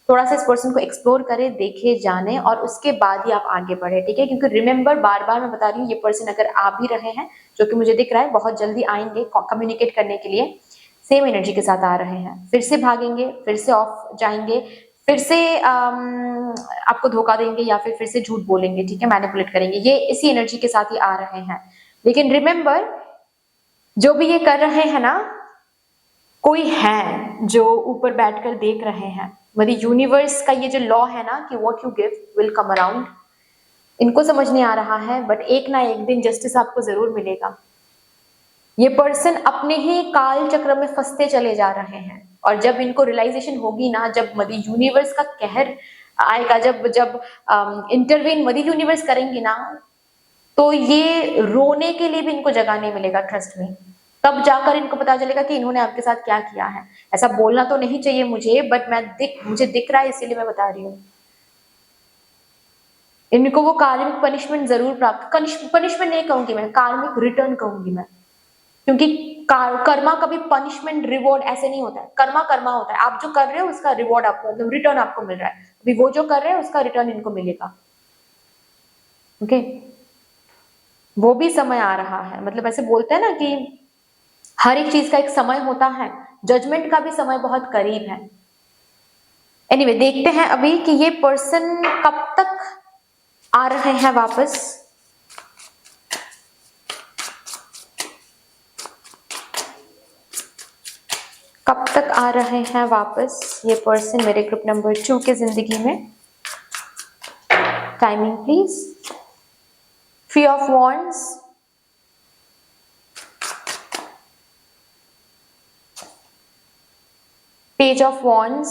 Speaker 1: थोड़ा सा इस पर्सन को एक्सप्लोर करें, देखे, जाने, और उसके बाद ही आप आगे बढ़े, ठीक है। क्योंकि रिमेंबर, बार बार मैं बता रही हूँ, ये पर्सन अगर आ भी रहे हैं, जो कि मुझे दिख रहा है, बहुत जल्दी आएंगे कम्युनिकेट करने के लिए, सेम एनर्जी के साथ आ रहे हैं, फिर से भागेंगे, फिर से ऑफ जाएंगे, फिर से आपको धोखा देंगे, या फिर से झूठ बोलेंगे, ठीक है, मैनिपुलेट करेंगे। ये इसी एनर्जी के साथ ही आ रहे हैं। लेकिन रिमेंबर, जो भी ये कर रहे हैं ना, कोई है जो ऊपर बैठकर देख रहे हैं। मतलब यूनिवर्स का ये जो लॉ है ना कि what you give will come around, इनको समझ नहीं आ रहा है, बट एक ना एक दिन जस्टिस आपको जरूर मिलेगा। ये पर्सन अपने ही काल चक्र में फंसते चले जा रहे हैं, और जब इनको रियलाइजेशन होगी ना, जब मदर यूनिवर्स का कहर आएगा, जब जब इंटरवीन मदर यूनिवर्स करेंगी ना, तो ये रोने के लिए भी इनको जगह नहीं मिलेगा, ट्रस्ट में। तब जाकर इनको पता चलेगा कि इन्होंने आपके साथ क्या किया है। ऐसा बोलना तो नहीं चाहिए मुझे, बट मुझे दिख रहा है, इसीलिए मैं बता रही हूँ। इनको वो कार्मिक पनिशमेंट जरूर प्राप्त, पनिशमेंट नहीं कहूंगी मैं, कार्मिक रिटर्न कहूंगी मैं, क्योंकि कर्मा कभी पनिशमेंट रिवॉर्ड ऐसे नहीं होता है। कर्मा कर्मा होता है, आप जो कर रहे हो उसका रिवॉर्ड आपको, मतलब रिटर्न आपको मिल रहा है। अभी वो जो कर रहे हैं उसका रिटर्न इनको मिलेगा, ओके। वो भी समय आ रहा है, मतलब ऐसे बोलते हैं ना कि हर एक चीज का एक समय होता है, जजमेंट का भी समय बहुत करीब है। एनीवे, देखते हैं अभी कि ये पर्सन कब तक आ रहे हैं वापस। कब तक आ रहे हैं वापस ये पर्सन मेरे ग्रुप नंबर 2 के जिंदगी में। Timing please. 3 of wands, page of wands,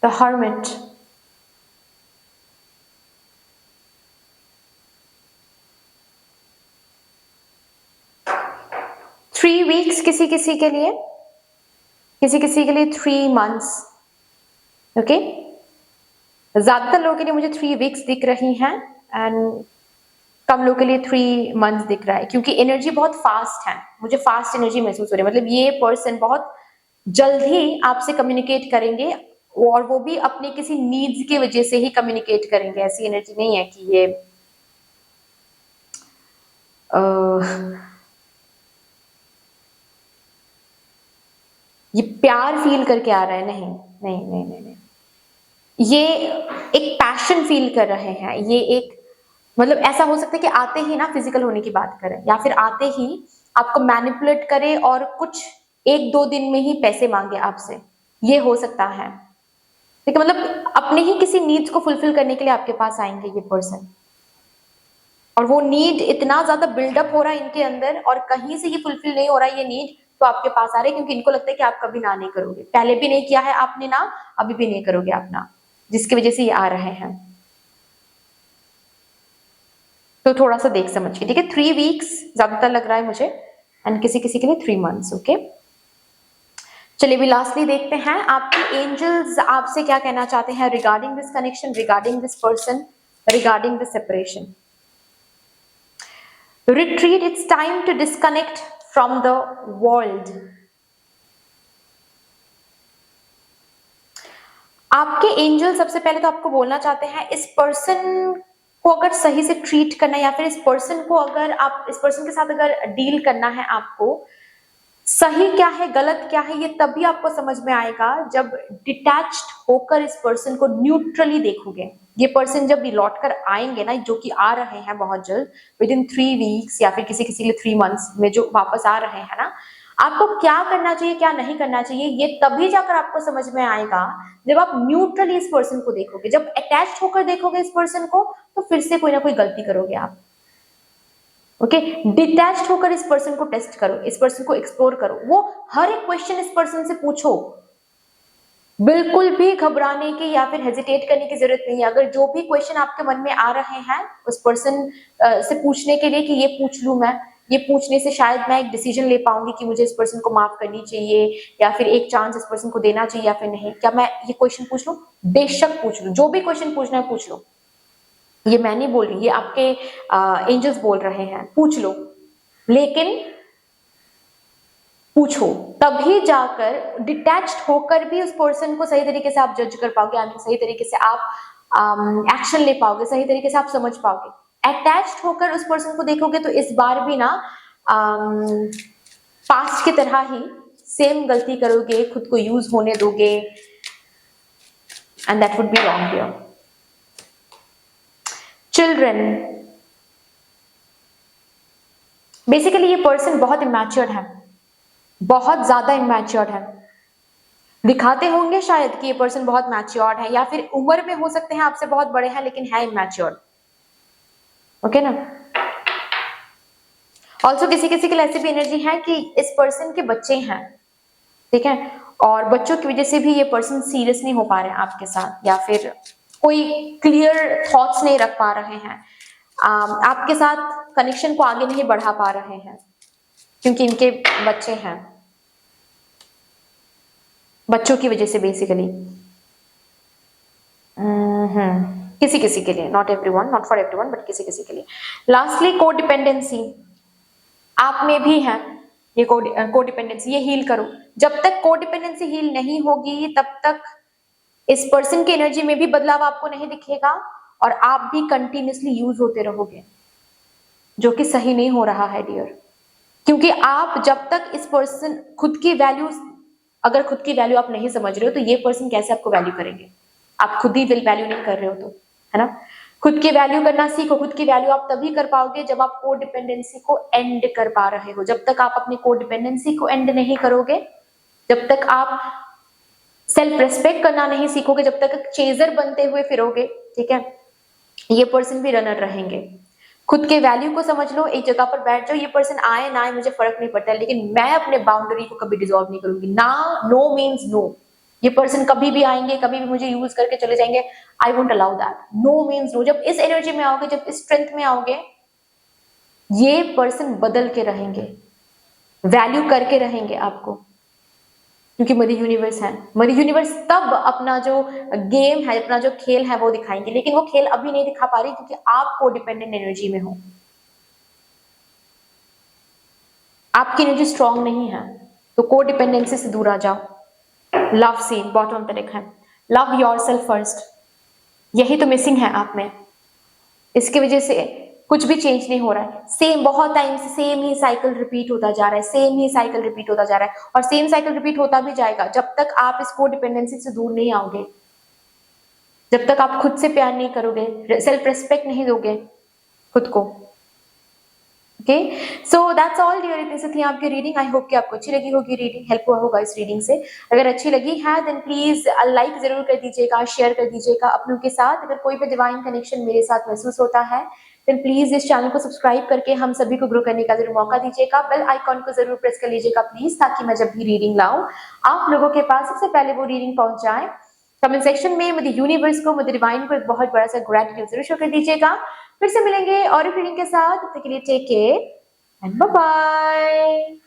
Speaker 1: the hermit, 3 weeks किसी किसी के लिए, किसी किसी के लिए 3 मंथ्स, ओके। ज्यादातर लोगों के लिए मुझे 3 वीक्स दिख रही हैं, एंड कम लोगों के लिए 3 मंथ्स दिख रहा है, क्योंकि एनर्जी बहुत फास्ट है, मुझे फास्ट एनर्जी महसूस हो रही है। मतलब ये पर्सन बहुत जल्द ही आपसे कम्युनिकेट करेंगे, और वो भी अपने किसी नीड्स की वजह से ही कम्युनिकेट करेंगे। ऐसी एनर्जी नहीं है कि ये ये प्यार फील करके आ रहा है, नहीं नहीं नहीं नहीं, नहीं। ये एक पैशन फील कर रहे हैं। ये एक, मतलब ऐसा हो सकता है कि आते ही ना फिजिकल होने की बात करें, या फिर आते ही आपको मैनिपुलेट करे और कुछ 1-2 दिन में ही पैसे मांगे आपसे, ये हो सकता है। ठीक है, मतलब अपने ही किसी नीड्स को फुलफिल करने के लिए आपके पास आएंगे ये पर्सन, और वो नीड इतना ज्यादा बिल्डअप हो रहा है इनके अंदर, और कहीं से ये फुलफिल नहीं हो रहा है ये नीड, तो वो आपके पास आ रहे हैं क्योंकि इनको लगता है कि आप कभी ना नहीं करोगे, पहले भी नहीं किया है आपने ना, अभी भी नहीं करोगे आप ना, जिसकी वजह से ये आ रहे हैं। तो थोड़ा सा देख समझ के, ठीक है। 3 वीक्स ज्यादातर लग रहा है मुझे, एंड किसी किसी के लिए 3 मंथ्स। ओके, चलिए भी लास्टली देखते हैं आपके एंजल्स आपसे क्या कहना चाहते हैं regarding this connection, regarding this person, regarding this separation. Retreat, it's time to disconnect from the world. आपके एंजल सबसे पहले तो आपको बोलना चाहते हैं इस पर्सन को अगर सही से ट्रीट करना है, या फिर इस पर्सन को अगर आप इस पर्सन के साथ अगर डील करना है, आपको सही क्या है गलत क्या है ये तभी आपको समझ में आएगा जब डिटैच्ड होकर इस पर्सन को न्यूट्रली देखोगे। ये पर्सन जब लौट कर आएंगे ना, जो कि आ रहे हैं बहुत जल्द, विद इन 3 वीक्स या फिर किसी किसी के लिए 3 मंथ्स में जो वापस आ रहे हैं ना, आपको क्या करना चाहिए क्या नहीं करना चाहिए ये तभी जाकर आपको समझ में आएगा जब आप न्यूट्रली इस पर्सन को देखोगे। जब अटैच होकर देखोगे इस पर्सन को तो फिर से कोई ना कोई गलती करोगे आप। ओके, डिटैच्ड होकर इस पर्सन को टेस्ट करो, इस पर्सन को एक्सप्लोर करो, वो हर एक क्वेश्चन इस पर्सन से पूछो, बिल्कुल भी घबराने की या फिर हेजिटेट करने की जरूरत नहीं है। अगर जो भी क्वेश्चन आपके मन में आ रहे हैं उस पर्सन से पूछने के लिए कि ये पूछ लूं मैं, ये पूछने से शायद मैं एक डिसीजन ले पाऊंगी कि मुझे इस पर्सन को माफ करनी चाहिए या फिर एक चांस इस पर्सन को देना चाहिए या फिर नहीं, क्या मैं ये क्वेश्चन पूछ लूं? बेशक पूछ लूं, जो भी क्वेश्चन पूछना है पूछ लो। ये मैं नहीं बोल रही, ये आपके एंजल्स बोल रहे हैं, पूछ लो, लेकिन पूछो, तभी जाकर डिटैच्ड होकर भी उस पर्सन को सही तरीके से आप जज कर पाओगे, आई मीन सही तरीके से आप एक्शन ले पाओगे, सही तरीके से आप समझ पाओगे। अटैच्ड होकर उस पर्सन को देखोगे तो इस बार भी ना पास्ट की तरह ही सेम गलती करोगे, खुद को यूज होने दोगे, and that would be wrong here. Children, basically ये पर्सन बहुत इमैच्योर्ड है, बहुत ज्यादा इमैच्योर्ड है। दिखाते होंगे शायद कि ये पर्सन बहुत मैच्योर्ड है, या फिर उम्र में हो सकते हैं आपसे बहुत बड़े हैं लेकिन है इमैच्योर्ड। ओके ना। ऑल्सो किसी किसी के लिए ऐसी भी एनर्जी है कि इस पर्सन के बच्चे हैं, ठीक है, और बच्चों की वजह से भी ये पर्सन सीरियस नहीं हो पा रहे हैं आपके साथ, या फिर कोई क्लियर थॉट्स नहीं रख पा रहे हैं, आपके साथ कनेक्शन को आगे नहीं बढ़ा पा रहे हैं क्योंकि इनके बच्चे हैं, बच्चों की वजह से बेसिकली। किसी किसी के लिए, not everyone, not for everyone, but किसी किसी के लिए। लास्टली कोडिपेंडेंसी आप में भी है, ये कोडिपेंडेंसी ये हील करो। जब तक कोडिपेंडेंसी हील नहीं होगी तब तक इस पर्सन की एनर्जी में भी बदलाव आपको नहीं दिखेगा और आप भी कंटिन्यूसली यूज होते रहोगे, जो कि सही नहीं हो रहा है डियर। क्योंकि आप जब तक इस पर्सन खुद की वैल्यू, अगर खुद की वैल्यू आप नहीं समझ रहे हो तो ये पर्सन कैसे आपको वैल्यू करेंगे? आप खुद ही वैल्यू नहीं कर रहे हो तो, है ना। खुद की वैल्यू करना सीखो। खुद की वैल्यू आप तभी कर पाओगे जब आप कोडिपेंडेंसी को एंड कर पा रहे हो। जब तक आप अपनी कोडिपेंडेंसी को एंड नहीं करोगे, जब तक आप सेल्फ रेस्पेक्ट करना नहीं सीखोगे, जब तक चेजर बनते हुए फिरोगे, ठीक है, ये पर्सन भी रनर रहेंगे। खुद के वैल्यू को समझ लो, एक जगह पर बैठ जाओ, ये पर्सन आए ना आए मुझे फर्क नहीं पड़ता है, लेकिन मैं अपने बाउंड्री को कभी डिसॉल्व नहीं करूंगी ना। No means no. ये पर्सन कभी भी आएंगे, कभी भी मुझे यूज करके चले जाएंगे, I won't allow that. No means no. जब इस एनर्जी में आओगे, जब इस स्ट्रेंथ में आओगे, ये पर्सन बदल के रहेंगे, वैल्यू करके रहेंगे आपको, क्योंकि मदर यूनिवर्स है। मदर यूनिवर्स तब अपना जो गेम है, अपना जो खेल है वो दिखाएंगे, लेकिन वो खेल अभी नहीं दिखा पा रही क्योंकि आप कोडिपेंडेंट एनर्जी में हो, आपकी एनर्जी स्ट्रांग नहीं है। तो कोडिपेंडेंसी से दूर आ जाओ। लव सीन बॉटम पे लिखा है, लव योरसेल्फ फर्स्ट। यही तो मिसिंग है आप में, इसकी वजह से कुछ भी चेंज नहीं हो रहा है। सेम बहुत टाइम से सेम ही साइकिल रिपीट होता जा रहा है, सेम ही साइकिल रिपीट होता जा रहा है, और सेम साइकिल रिपीट होता भी जाएगा जब तक आप इस कोडिपेंडेंसी से दूर नहीं आओगे, जब तक आप खुद से प्यार नहीं करोगे, सेल्फ रेस्पेक्ट नहीं दोगे खुद को। Okay, so that's all dear. इतनी सी थी आपकी रीडिंग। आई होप कि आपको अच्छी लगी होगी रीडिंग, हेल्प हुआ होगा इस रीडिंग से। अगर अच्छी लगी है देन प्लीज लाइक जरूर कर दीजिएगा, शेयर कर दीजिएगा अपनों के साथ। अगर कोई भी डिवाइन कनेक्शन मेरे साथ महसूस होता है देन प्लीज इस चैनल को सब्सक्राइब करके हम सभी को ग्रो करने का जरूर मौका दीजिएगा। बेल आइकॉन को जरूर प्रेस कर लीजिएगा प्लीज, ताकि मैं जब भी रीडिंग लाऊं आप लोगों के पास सबसे पहले वो रीडिंग पहुंच जाए। कमेंट सेक्शन में मुझे यूनिवर्स को, मुझे डिवाइन को एक बहुत बड़ा सा ग्रेटिट्यूड जरूर शो कर दीजिएगा। फिर से मिलेंगे और एक रीडिंग के साथ, तब तक के लिए take care and bye bye.